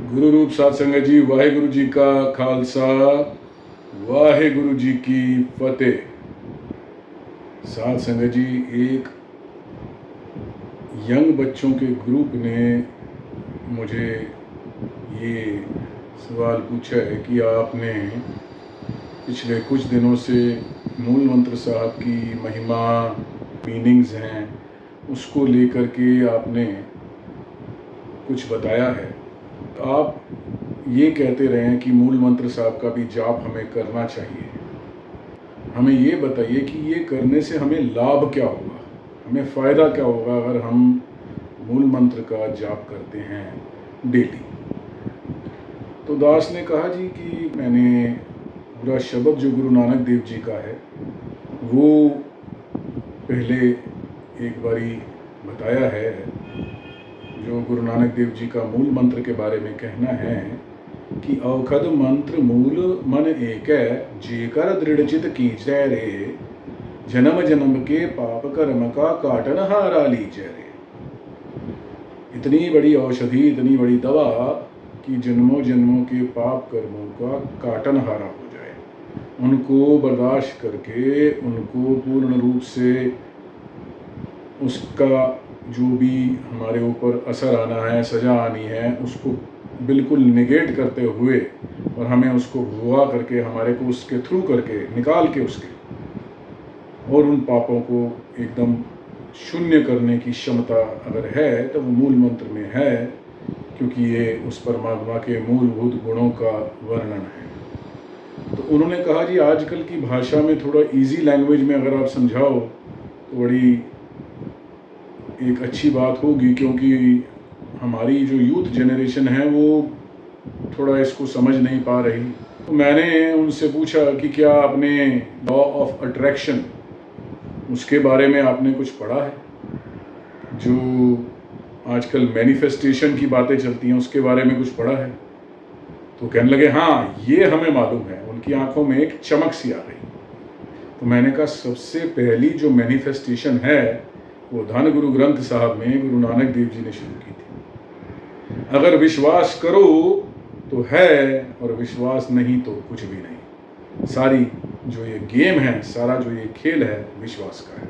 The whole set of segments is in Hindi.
गुरु रूप साध संगत जी, वाहेगुरु जी का खालसा, वाहेगुरु जी की फतेह। साध संगत जी, एक यंग बच्चों के ग्रुप ने मुझे ये सवाल पूछा है कि आपने पिछले कुछ दिनों से मूल मंत्र साहब की महिमा, मीनिंग्स हैं, उसको लेकर के आपने कुछ बताया है। तो आप ये कहते रहे हैं कि मूल मंत्र साहब का भी जाप हमें करना चाहिए। हमें ये बताइए कि ये करने से हमें लाभ क्या होगा, हमें फ़ायदा क्या होगा अगर हम मूल मंत्र का जाप करते हैं डेली। तो दास ने कहा जी कि मैंने पूरा शब्द जो गुरु नानक देव जी का है वो पहले एक बारी बताया है। जो गुरु नानक देव जी का मूल मंत्र के बारे में कहना है कि औखद मंत्र मूल मन एक जेकर दृढ़चित कीजय रे, जन्म जन्म के पाप कर्म का काटन हारा लीजय रे। इतनी बड़ी औषधि, इतनी बड़ी दवा कि जन्मों जन्मों के पाप कर्मों का काटन हारा हो जाए, उनको बर्दाश्त करके उनको पूर्ण रूप से उसका जो भी हमारे ऊपर असर आना है, सज़ा आनी है, उसको बिल्कुल निगेट करते हुए और हमें उसको भुआ करके, हमारे को उसके थ्रू करके निकाल के उसके और उन पापों को एकदम शून्य करने की क्षमता अगर है तो वो मूल मंत्र में है, क्योंकि ये उस परमात्मा के मूलभूत गुणों का वर्णन है। तो उन्होंने कहा जी आजकल की भाषा में थोड़ा इजी लैंग्वेज में अगर आप समझाओ तो बड़ी एक अच्छी बात होगी, क्योंकि हमारी जो यूथ जनरेशन है वो थोड़ा इसको समझ नहीं पा रही। तो मैंने उनसे पूछा कि क्या आपने लॉ ऑफ अट्रैक्शन उसके बारे में आपने कुछ पढ़ा है, जो आजकल मैनिफेस्टेशन की बातें चलती हैं उसके बारे में कुछ पढ़ा है। तो कहने लगे हाँ ये हमें मालूम है। उनकी आंखों में एक चमक सी आ गई। तो मैंने कहा सबसे पहली जो मैनिफेस्टेशन है वो धन गुरु ग्रंथ साहब में गुरु नानक देव जी ने शुरू की थी। अगर विश्वास करो तो है और विश्वास नहीं तो कुछ भी नहीं। सारी जो ये गेम है, सारा जो ये खेल है, विश्वास का है।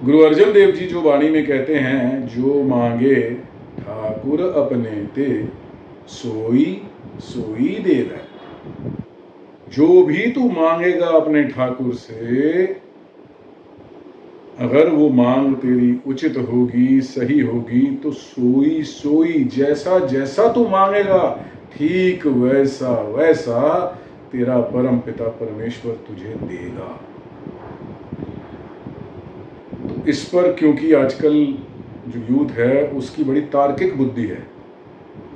गुरु अर्जन देव जी जो वाणी में कहते हैं, जो मांगे ठाकुर अपने ते सोई सोई देव है। जो भी तू मांगेगा अपने ठाकुर से, अगर वो मांग तेरी उचित होगी, सही होगी, तो सोई सोई जैसा जैसा तू मांगेगा ठीक वैसा वैसा तेरा परम पिता परमेश्वर तुझे देगा। तो इस पर क्योंकि आजकल जो यूथ है उसकी बड़ी तार्किक बुद्धि है,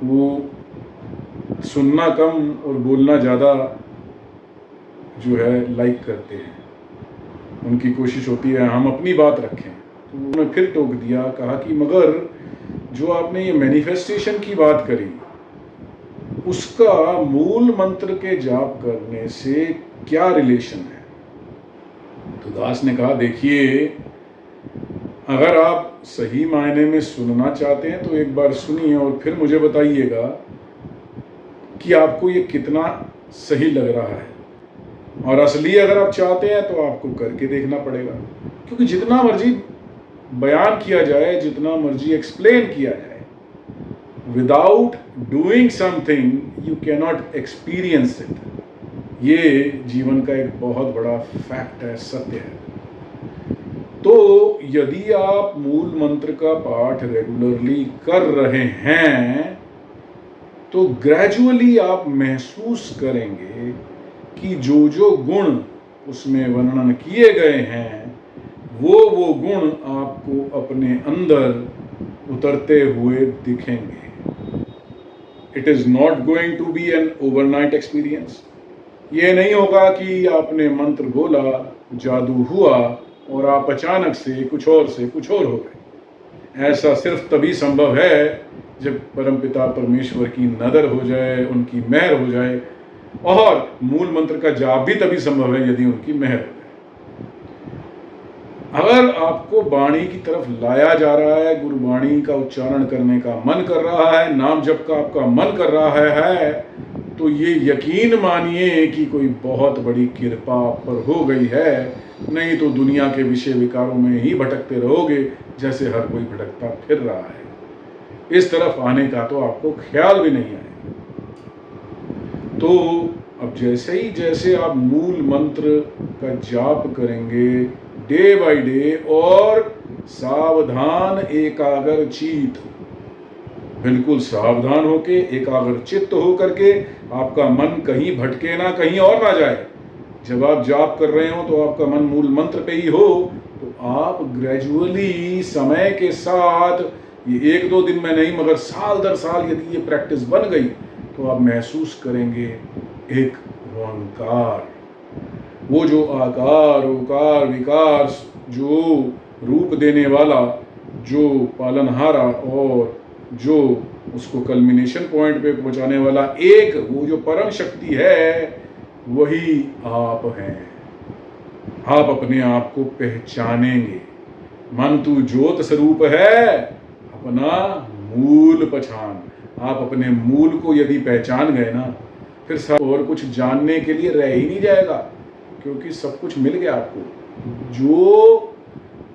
वो सुनना कम और बोलना ज़्यादा जो है लाइक करते हैं। उनकी कोशिश होती है हम अपनी बात रखें। तो उन्होंने फिर टोक दिया, कहा कि मगर जो आपने ये मैनिफेस्टेशन की बात करी उसका मूल मंत्र के जाप करने से क्या रिलेशन है। तो दास ने कहा देखिए, अगर आप सही मायने में सुनना चाहते हैं तो एक बार सुनिए और फिर मुझे बताइएगा कि आपको ये कितना सही लग रहा है। और असली अगर आप चाहते हैं तो आपको करके देखना पड़ेगा, क्योंकि जितना मर्जी बयान किया जाए, जितना मर्जी एक्सप्लेन किया जाए, without doing something you can not experience it. ये जीवन का एक बहुत बड़ा फैक्ट है, सत्य है। तो यदि आप मूल मंत्र का पाठ रेगुलरली कर रहे हैं तो ग्रेजुअली आप महसूस करेंगे कि जो जो गुण उसमें वर्णन किए गए हैं वो गुण आपको अपने अंदर उतरते हुए दिखेंगे। It is not going to be an overnight experience. ये नहीं होगा कि आपने मंत्र बोला, जादू हुआ और आप अचानक से कुछ और हो गए। ऐसा सिर्फ तभी संभव है जब परमपिता परमेश्वर की नज़र हो जाए, उनकी मेहर हो जाए, और मूल मंत्र का जाप भी तभी संभव है यदि उनकी मेहर हो जाए। अगर आपको वाणी की तरफ लाया जा रहा है, गुरुवाणी का उच्चारण करने का मन कर रहा है, नाम जप का आपका मन कर रहा है, तो ये यकीन मानिए कि कोई बहुत बड़ी कृपा आप पर हो गई है। नहीं तो दुनिया के विषय विकारों में ही भटकते रहोगे जैसे हर कोई भटकता फिर रहा है। इस तरफ आने का तो आपको ख्याल भी नहीं आएगा। तो अब जैसे आप मूल मंत्र का जाप करेंगे डे बाय डे, और सावधान एकाग्र चित्त, बिल्कुल सावधान होके एकाग्र चित्त होकर के आपका मन कहीं भटके ना, कहीं और ना जाए। जब आप जाप कर रहे हो तो आपका मन मूल मंत्र पे ही हो, तो आप ग्रेजुअली समय के साथ, ये एक दो दिन में नहीं मगर साल दर साल यदि ये प्रैक्टिस बन गई तो आप महसूस करेंगे एक ओंकार, वो जो आकार उकार विकार, जो रूप देने वाला, जो पालनहारा और जो उसको कल्मिनेशन पॉइंट पे पहुंचाने वाला एक वो जो परम शक्ति है, वही आप हैं। आप अपने आप को पहचानेंगे। मन तू ज्योत स्वरूप है, अपना मूल पहचान। आप अपने मूल को यदि पहचान गए ना, फिर सब और कुछ जानने के लिए रह ही नहीं जाएगा, क्योंकि सब कुछ मिल गया आपको। जो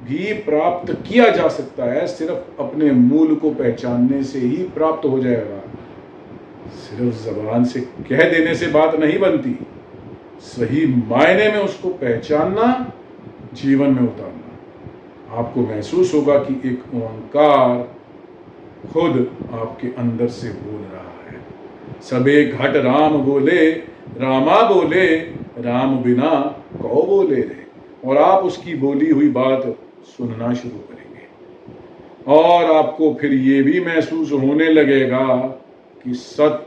भी प्राप्त किया जा सकता है सिर्फ अपने मूल को पहचानने से ही प्राप्त हो जाएगा। सिर्फ जबान से कह देने से बात नहीं बनती, सही मायने में उसको पहचानना, जीवन में उतारना। आपको महसूस होगा कि एक ओंकार खुद आपके अंदर से बोल रहा है। सबे घट राम बोले, रामा बोले, राम बिना कौ बोले रे। और आप उसकी बोली हुई बात सुनना शुरू करेंगे, और आपको फिर ये भी महसूस होने लगेगा कि सत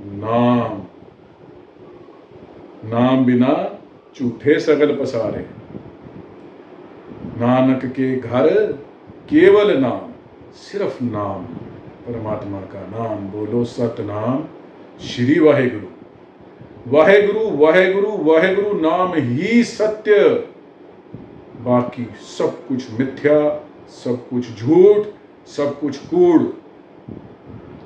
नाम, नाम बिना झूठे सगल पसारे, नानक के घर केवल नाम, सिर्फ नाम, परमात्मा का नाम बोलो, सत नाम श्री वाहेगुरु। वाहेगुरु वाहेगुरु वाहेगुरु नाम ही सत्य, बाकी सब कुछ मिथ्या, सब कुछ झूठ, सब कुछ कूड़।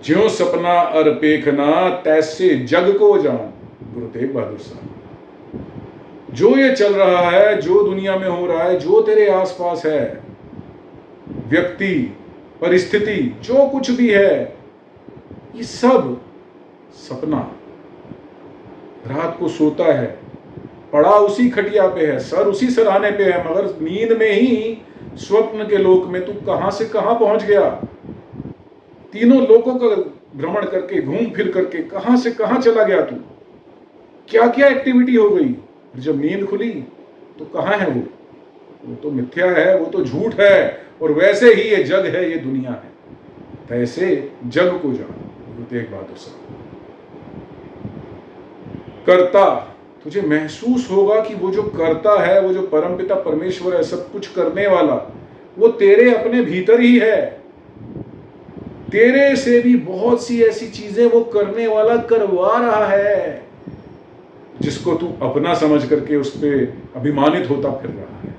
ज्यों सपना अर पेखना, तैसे जग को जान, गुरु तेग बहादुर साहब। जो ये चल रहा है, जो दुनिया में हो रहा है, जो तेरे आसपास है, व्यक्ति, परिस्थिति, जो कुछ भी है, ये सब सपना। रात को सोता है, पड़ा उसी खटिया पे है, सर उसी सराहने पे है, मगर नींद में ही स्वप्न के लोक में तू कहां से कहां पहुंच गया। तीनों लोकों का भ्रमण करके, घूम फिर करके कहां से कहां चला गया तू, क्या क्या एक्टिविटी हो गई। जब नींद खुली तो कहां है वो तो मिथ्या है, वो तो झूठ है। और वैसे ही ये जग है, ये दुनिया है, तैसे जग को जान, गुरु तेग बहादुर साहब। कर्ता, तुझे महसूस होगा कि वो जो कर्ता है, वो जो परमपिता परमेश्वर है, सब कुछ करने वाला, वो तेरे अपने भीतर ही है। तेरे से भी बहुत सी ऐसी चीजें वो करने वाला करवा रहा है, जिसको तू अपना समझ करके उस पर अभिमानित होता फिर रहा है।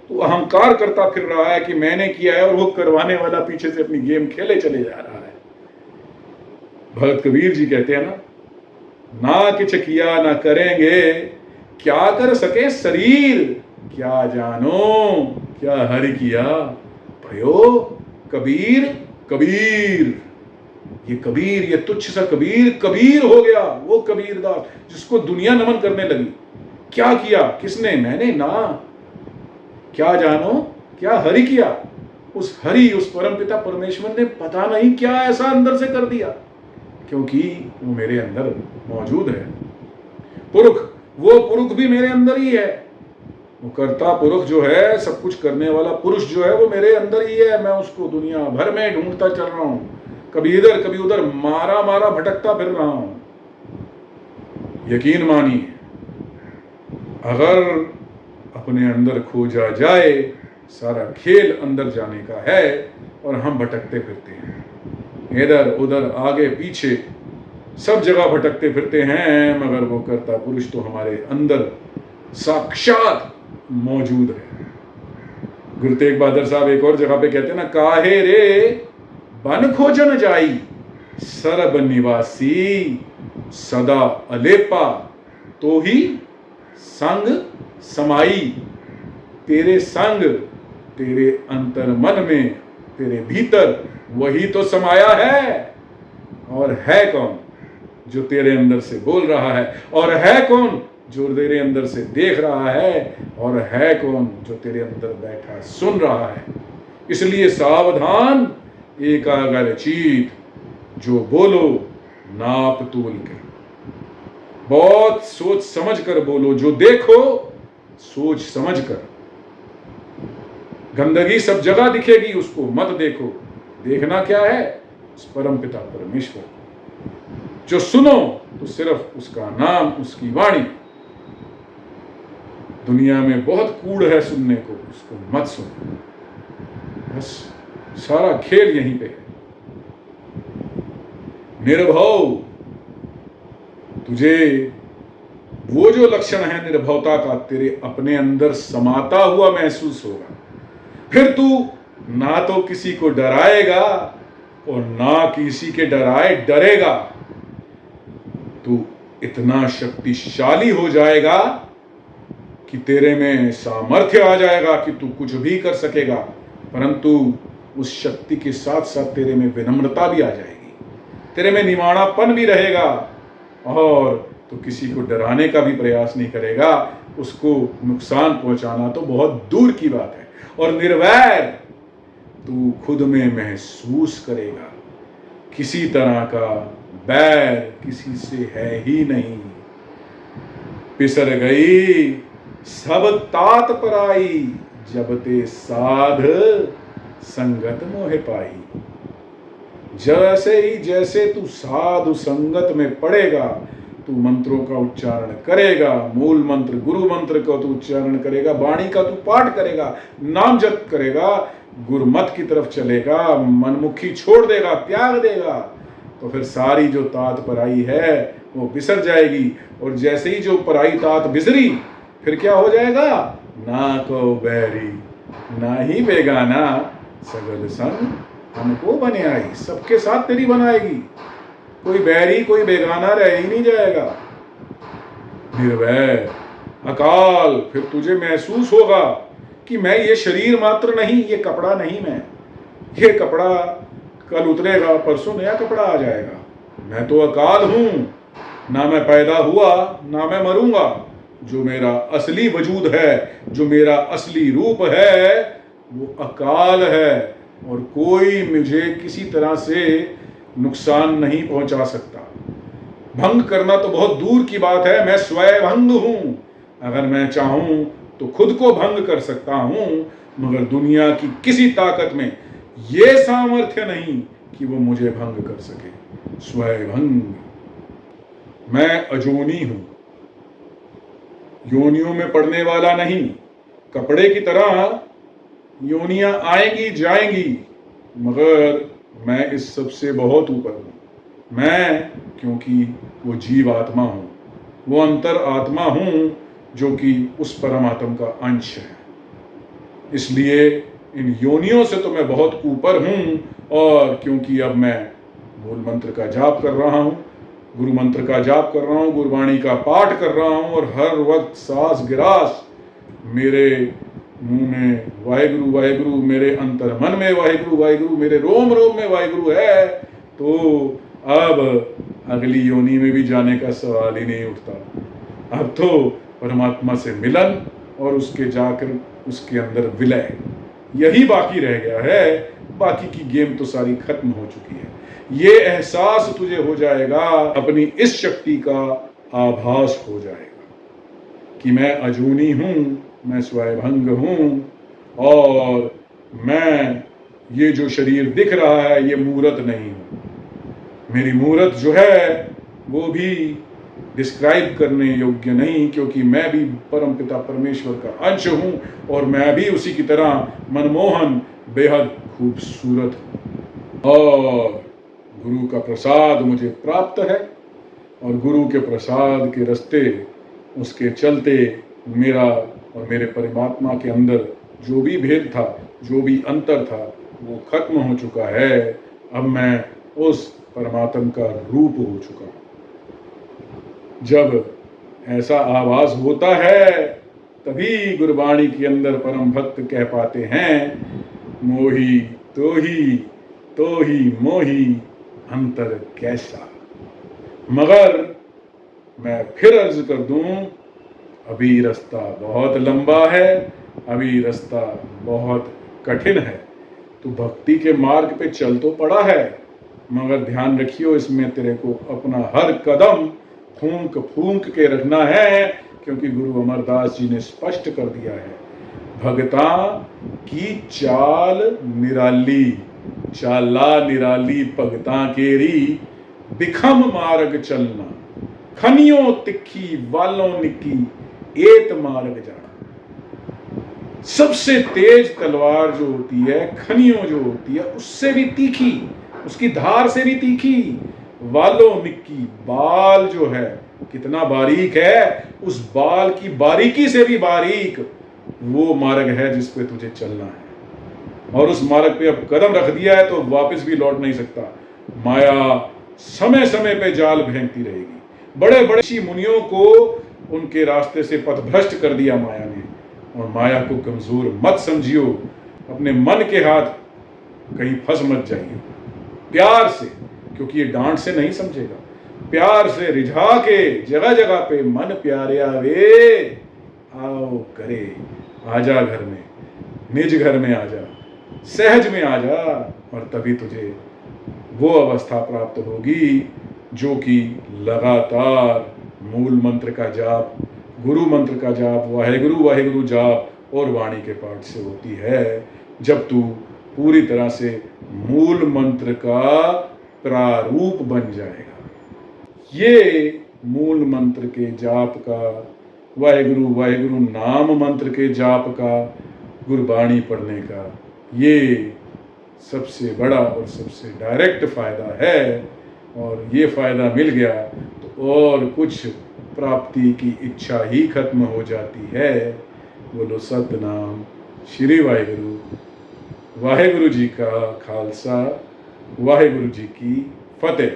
तू अहंकार करता फिर रहा है कि मैंने किया है, और वो करवाने वाला पीछे से अपनी गेम खेले चले जा रहा है। भगत कबीर जी कहते हैं ना किछ किया ना करेंगे, क्या कर सके शरीर, क्या जानो क्या हरि किया भयो कबीर। कबीर, ये कबीर, ये तुच्छ सा कबीर, कबीर हो गया वो कबीरदास जिसको दुनिया नमन करने लगी। क्या किया किसने? मैंने ना, क्या जानो क्या हरि किया। उस हरि, उस परमपिता परमेश्वर ने पता नहीं क्या ऐसा अंदर से कर दिया, क्योंकि वो मेरे अंदर मौजूद है। पुरुष, वो पुरुष भी मेरे अंदर ही है। वो कर्ता पुरुष जो है, सब कुछ करने वाला पुरुष जो है, वो मेरे अंदर ही है। मैं उसको दुनिया भर में ढूंढता चल रहा हूं, कभी इधर कभी उधर मारा मारा भटकता फिर रहा हूं। यकीन मानिए, अगर अपने अंदर खोजा जाए, सारा खेल अंदर जाने का है, और हम भटकते फिरते हैं इधर उधर आगे पीछे, सब जगह भटकते फिरते हैं, मगर वो कर्ता पुरुष तो हमारे अंदर साक्षात मौजूद है। गुरु तेग बहादुर साहब एक और जगह पे कहते हैं ना, काहे रे बन खोजन जाई सरब निवासी सदा अलेपा तो ही संग समाई। तेरे संग तेरे अंतर मन में, तेरे भीतर वही तो समाया है। और है कौन जो तेरे अंदर से बोल रहा है, और है कौन जो तेरे अंदर से देख रहा है, और है कौन जो तेरे अंदर बैठा सुन रहा है। इसलिए सावधान एकाग्र चित, जो बोलो नाप तोल कर, बहुत सोच समझ कर बोलो। जो देखो सोच समझ कर। गंदगी सब जगह दिखेगी, उसको मत देखो। देखना क्या है? उस परम पिता परमेश्वर। जो सुनो तो सिर्फ उसका नाम, उसकी वाणी। दुनिया में बहुत कूड़ है सुनने को, उसको मत सुनो। बस सारा खेल यहीं पे है। निर्भव, तुझे वो जो लक्षण है निर्भवता का तेरे अपने अंदर समाता हुआ महसूस होगा। फिर तू ना तो किसी को डराएगा और ना किसी के डराए डरेगा। तू इतना शक्तिशाली हो जाएगा कि तेरे में सामर्थ्य आ जाएगा कि तू कुछ भी कर सकेगा। परंतु उस शक्ति के साथ साथ तेरे में विनम्रता भी आ जाएगी, तेरे में निमाणापन भी रहेगा, और तो किसी को डराने का भी प्रयास नहीं करेगा। उसको नुकसान पहुंचाना तो बहुत दूर की बात है। और निर्वैर तू खुद में महसूस करेगा, किसी तरह का बैर किसी से है ही नहीं। पिसर गई सब तात पराई, जब ते साध संगत मोहे पाई। जैसे तू साधु संगत में पड़ेगा, तू मंत्रों का उच्चारण करेगा, मूल मंत्र गुरु मंत्र का तू उच्चारण करेगा, वाणी का तू पाठ करेगा, नाम जप करेगा, गुरुमत की तरफ चलेगा, मनमुखी छोड़ देगा, त्याग देगा, तो फिर सारी जो तात पराई है वो बिसर जाएगी। और जैसे ही जो पराई तात बिसरी, फिर क्या हो जाएगा? ना को बैरी ना ही बेगाना, सगल संग हमको बने आई। सबके साथ तेरी बनाएगी, कोई बैरी कोई बेगाना रह ही नहीं जाएगा। निर्वैर अकाल, फिर तुझे महसूस होगा कि मैं ये शरीर मात्र नहीं, ये कपड़ा नहीं, मैं ये कपड़ा कल उतरेगा, परसों नया कपड़ा आ जाएगा। मैं तो अकाल हूं, ना मैं पैदा हुआ ना मैं मरूंगा। जो मेरा असली वजूद है, जो मेरा असली रूप है, वो अकाल है, और कोई मुझे किसी तरह से नुकसान नहीं पहुंचा सकता। भंग करना तो बहुत दूर की बात है, मैं स्वयं हूं। अगर मैं चाहूं तो खुद को भंग कर सकता हूं, मगर दुनिया की किसी ताकत में यह सामर्थ्य नहीं कि वो मुझे भंग कर सके। स्वयं मैं अजोनी हूं, योनियों में पड़ने वाला नहीं। कपड़े की तरह योनियां आएंगी जाएंगी, मगर मैं इस सब से बहुत ऊपर हूं। मैं, क्योंकि वो जीव आत्मा हूं, वो अंतर आत्मा हूं, जो कि उस परमात्मा का अंश है। इसलिए इन योनियों से तो मैं बहुत ऊपर हूं। और क्योंकि अब मैं मूल मंत्र का जाप कर रहा हूं, गुरु मंत्र का जाप कर रहा हूं, गुरबाणी का पाठ कर रहा हूं, और हर वक्त सांस गिरास मेरे मुंह में वाहेगुरु वाहेगुरु, मेरे अंतर मन में वाहेगुरु वाहेगुरु, मेरे रोम रोम में वाहेगुरु है, तो अब अगली योनि में भी जाने का सवाल ही नहीं उठता। अब तो परमात्मा से मिलन और उसके जाकर उसके अंदर विलय, यही बाकी रह गया है। बाकी की गेम तो सारी खत्म हो चुकी है। ये एहसास तुझे हो जाएगा, अपनी इस शक्ति का आभास हो जाएगा कि मैं अजूनी हूं, मैं स्वयंभंग हूं, और मैं ये जो शरीर दिख रहा है ये मूर्त नहीं हूं। मेरी मूर्त जो है वो भी डिस्क्राइब करने योग्य नहीं, क्योंकि मैं भी परमपिता परमेश्वर का अंश हूं, और मैं भी उसी की तरह मनमोहन बेहद खूबसूरत हूं। और गुरु का प्रसाद मुझे प्राप्त है, और गुरु के प्रसाद के रास्ते उसके चलते मेरा और मेरे परमात्मा के अंदर जो भी भेद था, जो भी अंतर था, वो खत्म हो चुका है। अब मैं उस परमात्मा का रूप हो चुका हूं। जब ऐसा आवाज होता है तभी गुरबाणी के अंदर परम भक्त कह पाते हैं, मोही तो ही मोही अंतर कैसा। मगर मैं फिर अर्ज कर दूं, अभी रास्ता बहुत लंबा है, अभी रास्ता बहुत कठिन है। तू भक्ति के मार्ग पे चल तो पड़ा है, मगर ध्यान रखियो इसमें तेरे को अपना हर कदम फूंक फूंक के रखना है, क्योंकि गुरु अमरदास जी ने स्पष्ट कर दिया है, भगता की चाल निराली, चाला निराली भगता केरी, बिखम मार्ग चलना, खनियों तिखी वालों निकी, एत मार्ग जाना। सबसे तेज तलवार जो होती है, खनियों जो होती है, उससे भी तीखी, उसकी धार से भी तीखी, वालों निक्की, बाल जो है कितना बारीक है, उस बाल की बारीकी से भी बारीक वो मार्ग है जिस पे तुझे चलना है। और उस मार्ग पे अब कदम रख दिया है तो वापस भी लौट नहीं सकता। माया समय समय पे जाल फेंकती रहेगी। बड़े बड़े ऋषि मुनियों को उनके रास्ते से पथभ्रष्ट कर दिया माया ने। और माया को कमजोर मत समझियो, अपने मन के हाथ कहीं फंस मत जाइए। प्यार से, क्योंकि ये डांट से नहीं समझेगा, प्यार से रिझा के जगह जगह पे, मन प्यारे वे आओ करे, आजा घर में, निज घर में आजा, सहज में आजा, और तभी तुझे वो अवस्था प्राप्त होगी जो कि लगातार मूल मंत्र का जाप, गुरु मंत्र का जाप, वाहेगुरु जाप और वाणी के पाठ से होती है। जब तू पूरी तरह से मूल मंत्र का प्रारूप बन जाएगा। ये मूल मंत्र के जाप का, वाहेगुरु नाम मंत्र के जाप का, गुरबाणी पढ़ने का, ये सबसे बड़ा और सबसे डायरेक्ट फायदा है। और ये फायदा मिल गया तो और कुछ प्राप्ति की इच्छा ही खत्म हो जाती है। बोलो सतनाम श्री वाहेगुरु जी का खालसा, वाहेगुरु जी की फतेह।